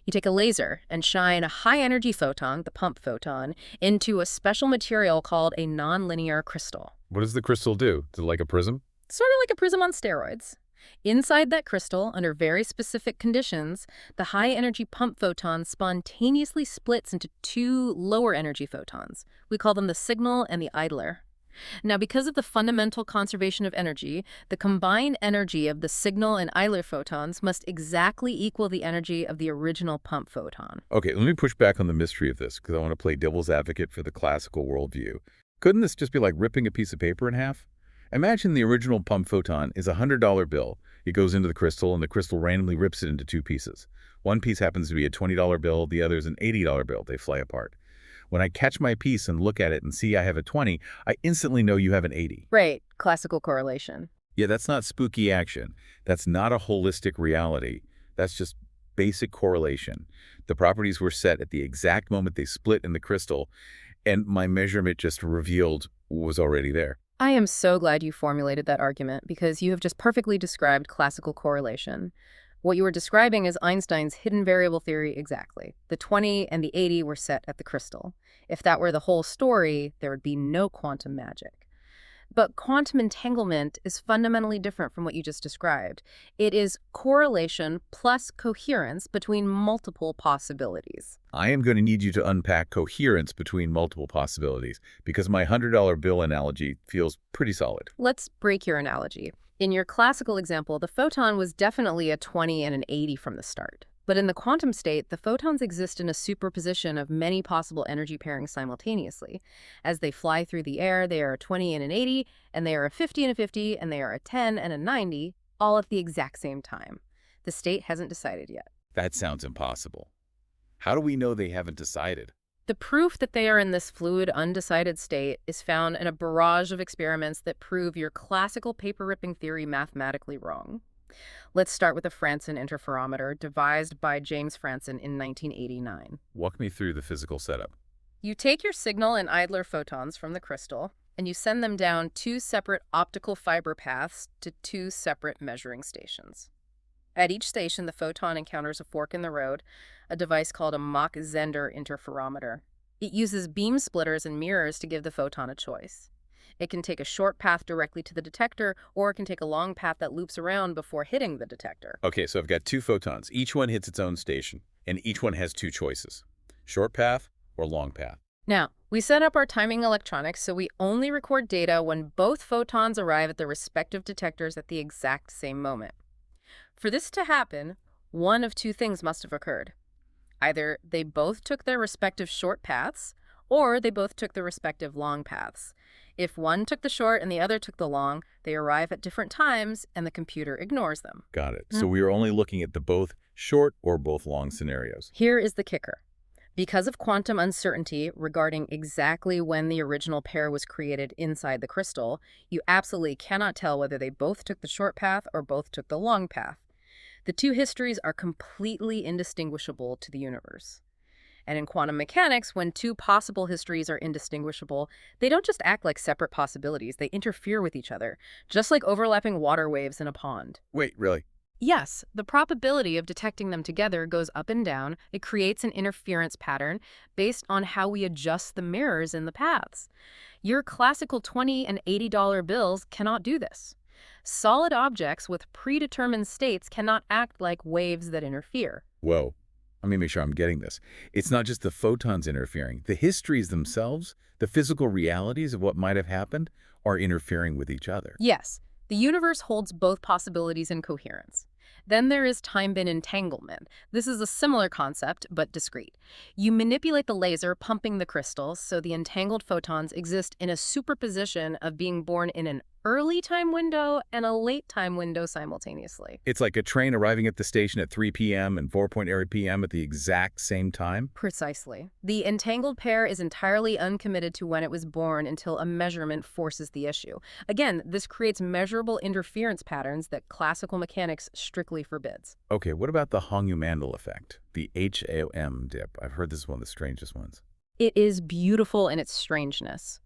Speaker 2: You take a laser and shine a high-energy photon, the pump photon, into a special material called a nonlinear crystal.
Speaker 1: What does the crystal do? Is it like a prism?
Speaker 2: Sort of like a prism on steroids. Inside that crystal, under very specific conditions, the high-energy pump photon spontaneously splits into two lower-energy photons. We call them the signal and the idler. Now, because of the fundamental conservation of energy, the combined energy of the signal and idler photons must exactly equal the energy of the original pump photon.
Speaker 1: Okay, let me push back on the mystery of this because I want to play devil's advocate for the classical worldview. Couldn't this just be like ripping a piece of paper in half? Imagine the original pump photon is a $100 bill. It goes into the crystal, and the crystal randomly rips it into two pieces. One piece happens to be a $20 bill, the other is an $80 bill. They fly apart. When I catch my piece and look at it and see I have a 20, I instantly know you have an 80.
Speaker 2: Right, classical correlation.
Speaker 1: Yeah, that's not spooky action. That's not a holistic reality. That's just basic correlation. The properties were set at the exact moment they split in the crystal, and my measurement just revealed was already there.
Speaker 2: I am so glad you formulated that argument because you have just perfectly described classical correlation. What you were describing is Einstein's hidden variable theory exactly. The 20 and the 80 were set at the crystal. If that were the whole story, there would be no quantum magic. But quantum entanglement is fundamentally different from what you just described. It is correlation plus coherence between multiple possibilities.
Speaker 1: I am going to need you to unpack coherence between multiple possibilities because my $100 bill analogy feels pretty solid.
Speaker 2: Let's break your analogy. In your classical example, the photon was definitely a 20 and an 80 from the start. But in the quantum state, the photons exist in a superposition of many possible energy pairings simultaneously. As they fly through the air, they are a 20 and an 80, and they are a 50 and a 50, and they are a 10 and a 90, all at the exact same time. The state hasn't decided yet.
Speaker 1: That sounds impossible. How do we know they haven't decided?
Speaker 2: The proof that they are in this fluid, undecided state is found in a barrage of experiments that prove your classical paper-ripping theory mathematically wrong. Let's start with the Franson interferometer, devised by James Franson in 1989.
Speaker 1: Walk me through the physical setup.
Speaker 2: You take your signal and idler photons from the crystal, and you send them down two separate optical fiber paths to two separate measuring stations. At each station, the photon encounters a fork in the road, a device called a Mach-Zehnder interferometer. It uses beam splitters and mirrors to give the photon a choice. It can take a short path directly to the detector, or it can take a long path that loops around before hitting the detector.
Speaker 1: Okay, so I've got two photons. Each one hits its own station, and each one has two choices: short path or long path.
Speaker 2: Now, we set up our timing electronics so we only record data when both photons arrive at their respective detectors at the exact same moment. For this to happen, one of two things must have occurred. Either they both took their respective short paths, or they both took their respective long paths. If one took the short and the other took the long, they arrive at different times and the computer ignores them.
Speaker 1: Got it. So we are only looking at the both short or both long scenarios.
Speaker 2: Here is the kicker. Because of quantum uncertainty regarding exactly when the original pair was created inside the crystal, you absolutely cannot tell whether they both took the short path or both took the long path. The two histories are completely indistinguishable to the universe. And in quantum mechanics, when two possible histories are indistinguishable, they don't just act like separate possibilities, they interfere with each other, just like overlapping water waves in a pond.
Speaker 1: Wait, really?
Speaker 2: Yes, the probability of detecting them together goes up and down. It creates an interference pattern based on how we adjust the mirrors in the paths. Your classical $20 and $80 bills cannot do this. Solid objects with predetermined states cannot act like waves that interfere.
Speaker 1: Whoa. Let me make sure I'm getting this. It's not just the photons interfering. The histories themselves, the physical realities of what might have happened, are interfering with each other.
Speaker 2: Yes, the universe holds both possibilities in coherence. Then there is time-bin entanglement. This is a similar concept, but discrete. You manipulate the laser pumping the crystals so the entangled photons exist in a superposition of being born in an early time window and a late time window simultaneously.
Speaker 1: It's like a train arriving at the station at 3 p.m. and 4.8 p.m. at the exact same time?
Speaker 2: Precisely. The entangled pair is entirely uncommitted to when it was born until a measurement forces the issue. Again, this creates measurable interference patterns that classical mechanics strictly forbids.
Speaker 1: Okay, what about the Hong-Mandel effect? The HAM dip. I've heard this is one of the strangest ones.
Speaker 2: It is beautiful in its strangeness.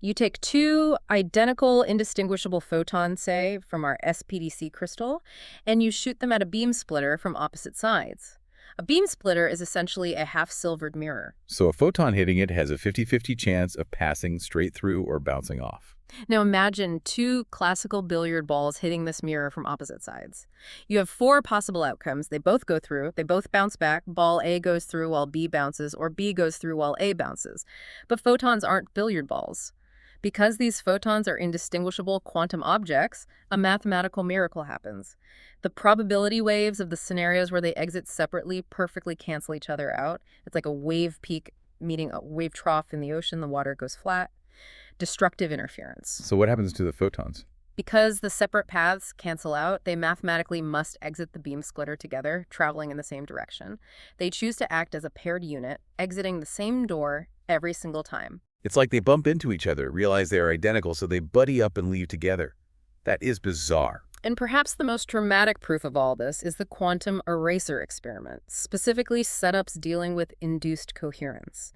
Speaker 2: You take two identical, indistinguishable photons, say, from our SPDC crystal, and you shoot them at a beam splitter from opposite sides. A beam splitter is essentially a half-silvered mirror.
Speaker 1: So a photon hitting it has a 50-50 chance of passing straight through or bouncing off.
Speaker 2: Now imagine two classical billiard balls hitting this mirror from opposite sides. You have four possible outcomes. They both go through, they both bounce back, ball A goes through while B bounces, or B goes through while A bounces. But photons aren't billiard balls. Because these photons are indistinguishable quantum objects, a mathematical miracle happens. The probability waves of the scenarios where they exit separately perfectly cancel each other out. It's like a wave peak meeting a wave trough in the ocean. The water goes flat. Destructive interference.
Speaker 1: So what happens to the photons?
Speaker 2: Because the separate paths cancel out, they mathematically must exit the beam splitter together, traveling in the same direction. They choose to act as a paired unit, exiting the same door every single time.
Speaker 1: It's like they bump into each other, realize they are identical, so they buddy up and leave together. That is bizarre.
Speaker 2: And perhaps the most dramatic proof of all this is the quantum eraser experiment, specifically setups dealing with induced coherence.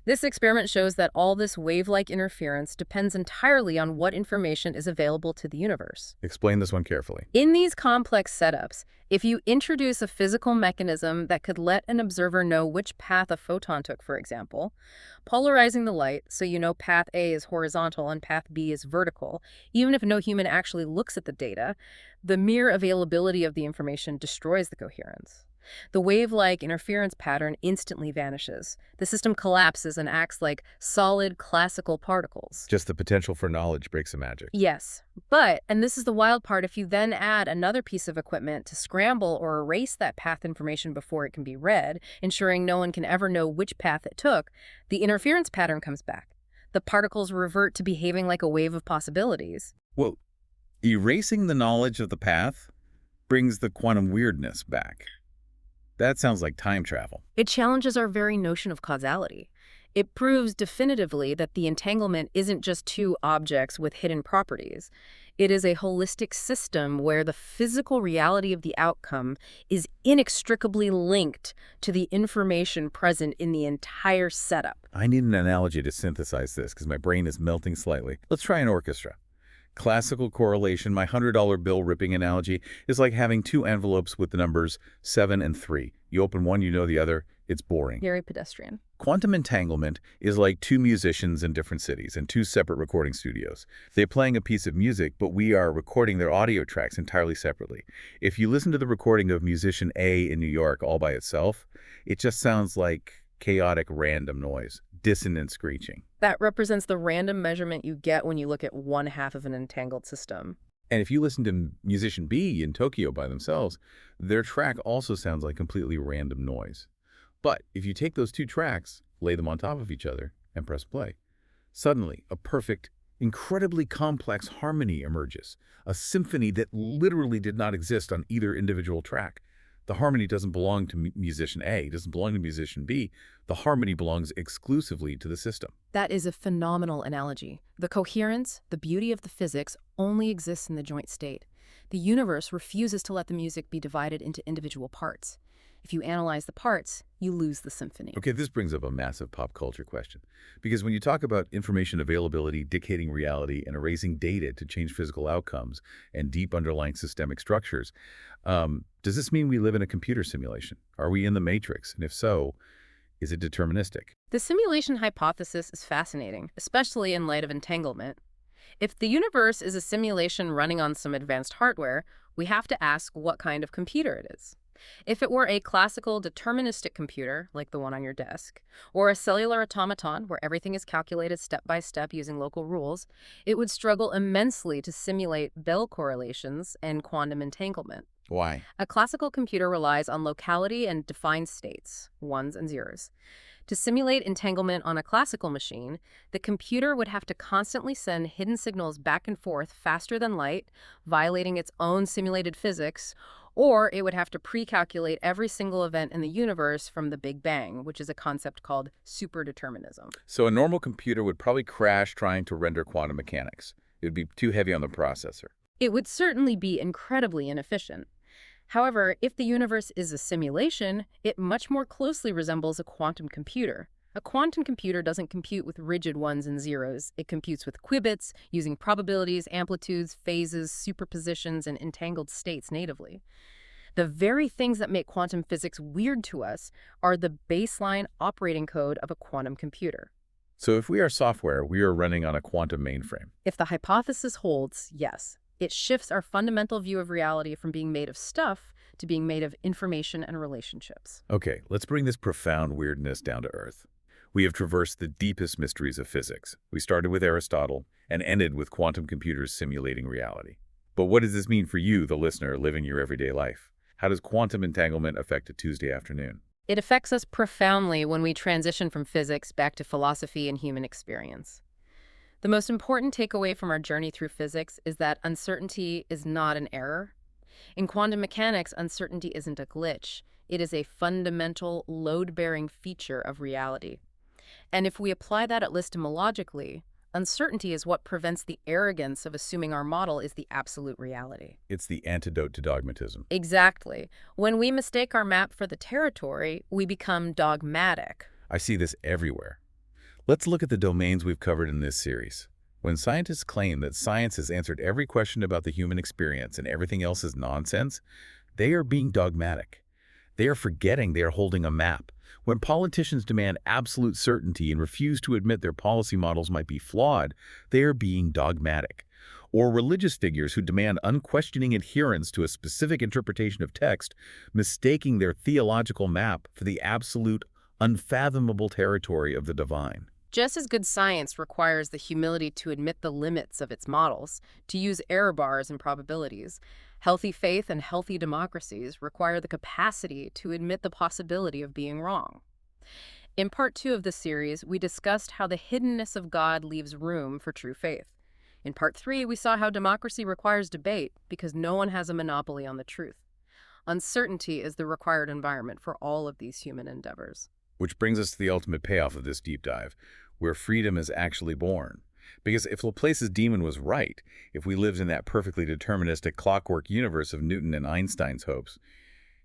Speaker 2: This experiment shows that all this wave-like interference depends entirely on what information is available to the universe.
Speaker 1: Explain this one carefully.
Speaker 2: In these complex setups, if you introduce a physical mechanism that could let an observer know which path a photon took, for example, polarizing the light so you know path A is horizontal and path B is vertical, even if no human actually looks at the data, the mere availability of the information destroys the coherence. The wave-like interference pattern instantly vanishes. The system collapses and acts like solid classical particles.
Speaker 1: Just the potential for knowledge breaks the magic.
Speaker 2: Yes, but, and this is the wild part, if you then add another piece of equipment to scramble or erase that path information before it can be read, ensuring no one can ever know which path it took, the interference pattern comes back. The particles revert to behaving like a wave of possibilities.
Speaker 1: Well, erasing the knowledge of the path brings the quantum weirdness back. That sounds like time travel.
Speaker 2: It challenges our very notion of causality. It proves definitively that the entanglement isn't just two objects with hidden properties. It is a holistic system where the physical reality of the outcome is inextricably linked to the information present in the entire setup.
Speaker 1: I need an analogy to synthesize this because my brain is melting slightly. Let's try an orchestra. Classical correlation, my $100 bill ripping analogy, is like having two envelopes with the numbers 7 and 3. You open one, you know the other. It's boring.
Speaker 2: Very pedestrian.
Speaker 1: Quantum entanglement is like two musicians in different cities and two separate recording studios. They're playing a piece of music, but we are recording their audio tracks entirely separately. If you listen to the recording of musician A in New York all by itself, it just sounds like chaotic random noise, dissonant screeching.
Speaker 2: That represents the random measurement you get when you look at one half of an entangled system.
Speaker 1: And if you listen to musician B in Tokyo by themselves, their track also sounds like completely random noise. But if you take those two tracks, lay them on top of each other, and press play, suddenly a perfect, incredibly complex harmony emerges, a symphony that literally did not exist on either individual track. The harmony doesn't belong to musician A, it doesn't belong to musician B. The harmony belongs exclusively to the system.
Speaker 2: That is a phenomenal analogy. The coherence, the beauty of the physics, only exists in the joint state. The universe refuses to let the music be divided into individual parts. If you analyze the parts, you lose the symphony.
Speaker 1: Okay, this brings up a massive pop culture question. Because when you talk about information availability, dictating reality, and erasing data to change physical outcomes and deep underlying systemic structures, does this mean we live in a computer simulation? Are we in the matrix? And if so, is it deterministic?
Speaker 2: The simulation hypothesis is fascinating, especially in light of entanglement. If the universe is a simulation running on some advanced hardware, we have to ask what kind of computer it is. If it were a classical deterministic computer, like the one on your desk, or a cellular automaton where everything is calculated step by step using local rules, it would struggle immensely to simulate Bell correlations and quantum entanglement.
Speaker 1: Why?
Speaker 2: A classical computer relies on locality and defined states, ones and zeros. To simulate entanglement on a classical machine, the computer would have to constantly send hidden signals back and forth faster than light, violating its own simulated physics, or it would have to pre-calculate every single event in the universe from the Big Bang, which is a concept called superdeterminism.
Speaker 1: So a normal computer would probably crash trying to render quantum mechanics. It would be too heavy on the processor.
Speaker 2: It would certainly be incredibly inefficient. However, if the universe is a simulation, it much more closely resembles a quantum computer. A quantum computer doesn't compute with rigid ones and zeros. It computes with qubits, using probabilities, amplitudes, phases, superpositions, and entangled states natively. The very things that make quantum physics weird to us are the baseline operating code of a quantum computer.
Speaker 1: So if we are software, we are running on a quantum mainframe.
Speaker 2: If the hypothesis holds, yes, it shifts our fundamental view of reality from being made of stuff to being made of information and relationships.
Speaker 1: Okay, let's bring this profound weirdness down to earth. We have traversed the deepest mysteries of physics. We started with Aristotle and ended with quantum computers simulating reality. But what does this mean for you, the listener, living your everyday life? How does quantum entanglement affect a Tuesday afternoon?
Speaker 2: It affects us profoundly when we transition from physics back to philosophy and human experience. The most important takeaway from our journey through physics is that uncertainty is not an error. In quantum mechanics, uncertainty isn't a glitch. It is a fundamental, load-bearing feature of reality. And if we apply that epistemologically, uncertainty is what prevents the arrogance of assuming our model is the absolute reality.
Speaker 1: It's the antidote to dogmatism.
Speaker 2: Exactly. When we mistake our map for the territory, we become dogmatic.
Speaker 1: I see this everywhere. Let's look at the domains we've covered in this series. When scientists claim that science has answered every question about the human experience and everything else is nonsense, they are being dogmatic. They are forgetting they are holding a map. When politicians demand absolute certainty and refuse to admit their policy models might be flawed, they are being dogmatic. Or religious figures who demand unquestioning adherence to a specific interpretation of text, mistaking their theological map for the absolute, unfathomable territory of the divine.
Speaker 2: Just as good science requires the humility to admit the limits of its models, to use error bars and probabilities, healthy faith and healthy democracies require the capacity to admit the possibility of being wrong. In part 2 of this series, we discussed how the hiddenness of God leaves room for true faith. In part 3, we saw how democracy requires debate because no one has a monopoly on the truth. Uncertainty is the required environment for all of these human endeavors.
Speaker 1: Which brings us to the ultimate payoff of this deep dive, where freedom is actually born. Because if Laplace's demon was right, if we lived in that perfectly deterministic clockwork universe of Newton and Einstein's hopes,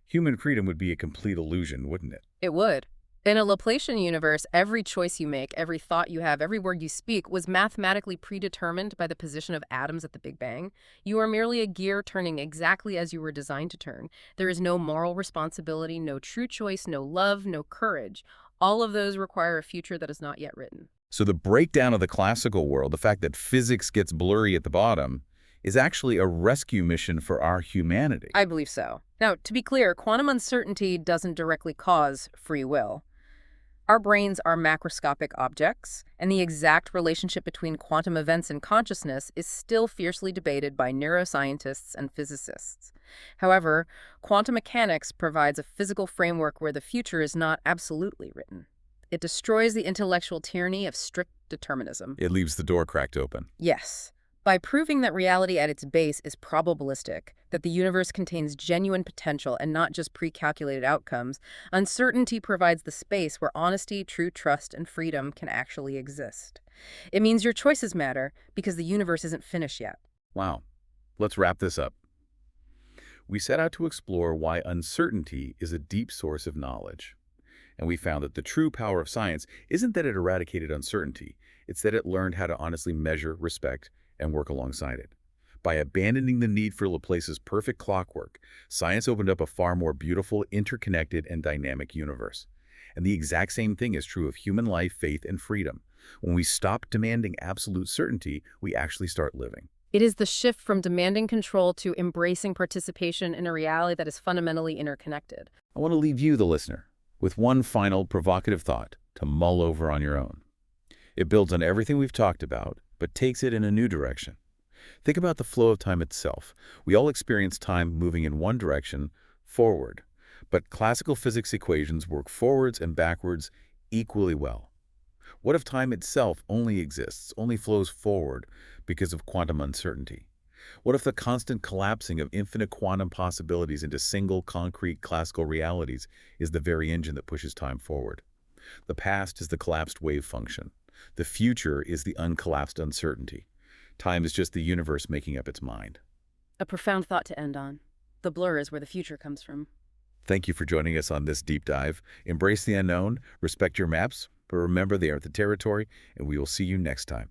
Speaker 1: human freedom would be a complete illusion, wouldn't it?
Speaker 2: It would. In a Laplacian universe, every choice you make, every thought you have, every word you speak was mathematically predetermined by the position of atoms at the Big Bang. You are merely a gear turning exactly as you were designed to turn. There is no moral responsibility, no true choice, no love, no courage. All of those require a future that is not yet written.
Speaker 1: So the breakdown of the classical world, the fact that physics gets blurry at the bottom, is actually a rescue mission for our humanity.
Speaker 2: I believe so. Now, to be clear, quantum uncertainty doesn't directly cause free will. Our brains are macroscopic objects, and the exact relationship between quantum events and consciousness is still fiercely debated by neuroscientists and physicists. However, quantum mechanics provides a physical framework where the future is not absolutely written. It destroys the intellectual tyranny of strict determinism.
Speaker 1: It leaves the door cracked open.
Speaker 2: Yes. By proving that reality at its base is probabilistic, that the universe contains genuine potential and not just pre-calculated outcomes, uncertainty provides the space where honesty, true trust, and freedom can actually exist. It means your choices matter because the universe isn't finished yet.
Speaker 1: Wow. Let's wrap this up. We set out to explore why uncertainty is a deep source of knowledge. And we found that the true power of science isn't that it eradicated uncertainty, it's that it learned how to honestly measure, respect, and work alongside it. By abandoning the need for Laplace's perfect clockwork, science opened up a far more beautiful, interconnected, and dynamic universe. And the exact same thing is true of human life, faith, and freedom. When we stop demanding absolute certainty, we actually start living.
Speaker 2: It is the shift from demanding control to embracing participation in a reality that is fundamentally interconnected.
Speaker 1: I want to leave you, the listener, with one final provocative thought to mull over on your own. It builds on everything we've talked about, but takes it in a new direction. Think about the flow of time itself. We all experience time moving in one direction, forward. But classical physics equations work forwards and backwards equally well. What if time itself only exists, only flows forward because of quantum uncertainty? What if the constant collapsing of infinite quantum possibilities into single, concrete classical realities is the very engine that pushes time forward? The past is the collapsed wave function. The future is the uncollapsed uncertainty. Time is just the universe making up its mind.
Speaker 2: A profound thought to end on. The blur is where the future comes from.
Speaker 1: Thank you for joining us on this deep dive. Embrace the unknown, respect your maps, but remember they are the territory, and we will see you next time.